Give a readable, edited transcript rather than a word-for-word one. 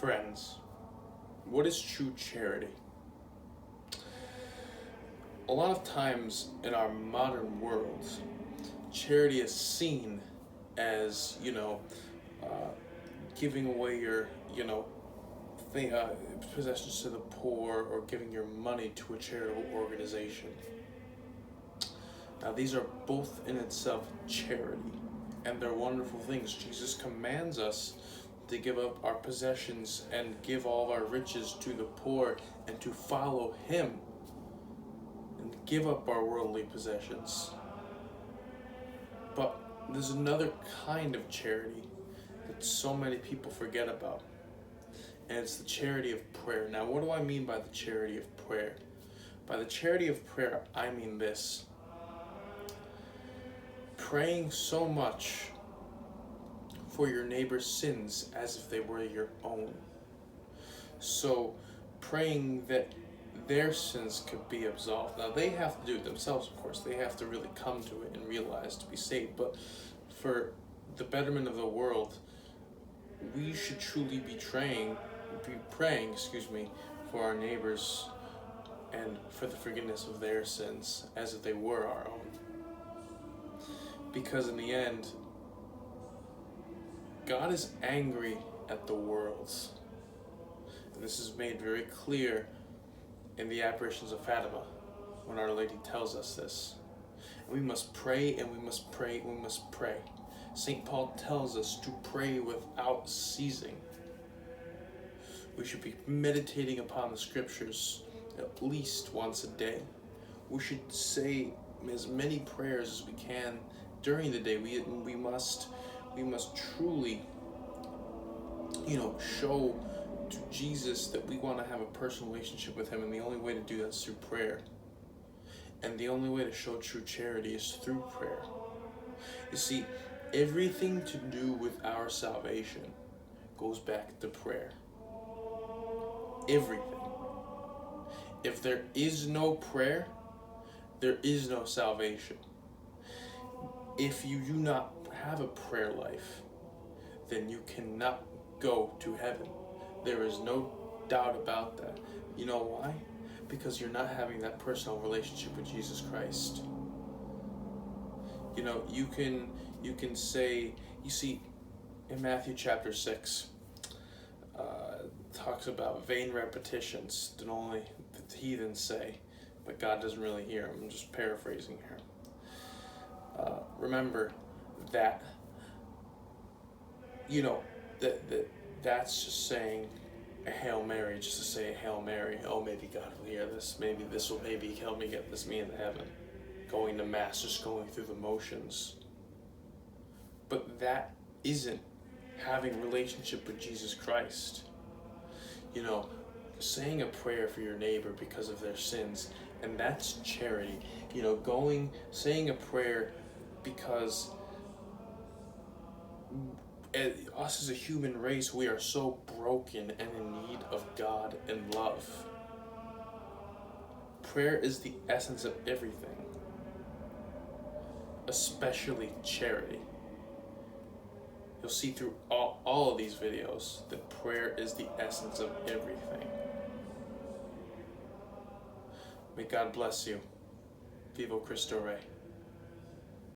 Friends, what is true charity? A lot of times in our modern world, charity is seen as, giving away your, possessions to the poor, or giving your money to a charitable organization. Now, these are both in itself charity, and they're wonderful things. Jesus commands us to give up our possessions and give all of our riches to the poor and to follow Him and give up our worldly possessions. But there's another kind of charity that so many people forget about, and it's the charity of prayer. Now, what do I mean by the charity of prayer? By the charity of prayer, I mean this: praying so much for your neighbor's sins as if they were your own. So, praying that their sins could be absolved. Now, they have to do it themselves, of course. They have to really come to it and realize to be saved. But for the betterment of the world, we should truly be praying, for our neighbors and for the forgiveness of their sins as if they were our own. Because in the end, God is angry at the world. And this is made very clear in the apparitions of Fatima, when Our Lady tells us this. And we must pray, and we must pray, and we must pray. St. Paul tells us to pray without ceasing. We should be meditating upon the scriptures at least once a day. We should say as many prayers as we can during the day. We must truly, show to Jesus that we want to have a personal relationship with Him, and the only way to do that is through prayer. And the only way to show true charity is through prayer. You see, everything to do with our salvation goes back to prayer. Everything. If there is no prayer, there is no salvation. If you do not have a prayer life, then you cannot go to heaven. There is no doubt about that. You know why? Because you're not having that personal relationship with Jesus Christ. You can say, you see, in Matthew chapter 6, talks about vain repetitions that only the heathens say, but God doesn't really hear them. I'm just paraphrasing here. Remember that, that's just saying a Hail Mary, just to say a Hail Mary. Oh, maybe God will hear this. Maybe this will help me get me into heaven. Going to Mass, just going through the motions. But that isn't having a relationship with Jesus Christ. Saying a prayer for your neighbor because of their sins, and that's charity. Saying a prayer because us as a human race, we are so broken and in need of God and love. Prayer is the essence of everything, especially charity. You'll see through all of these videos that prayer is the essence of everything. May God bless you. Vivo Christo Rey.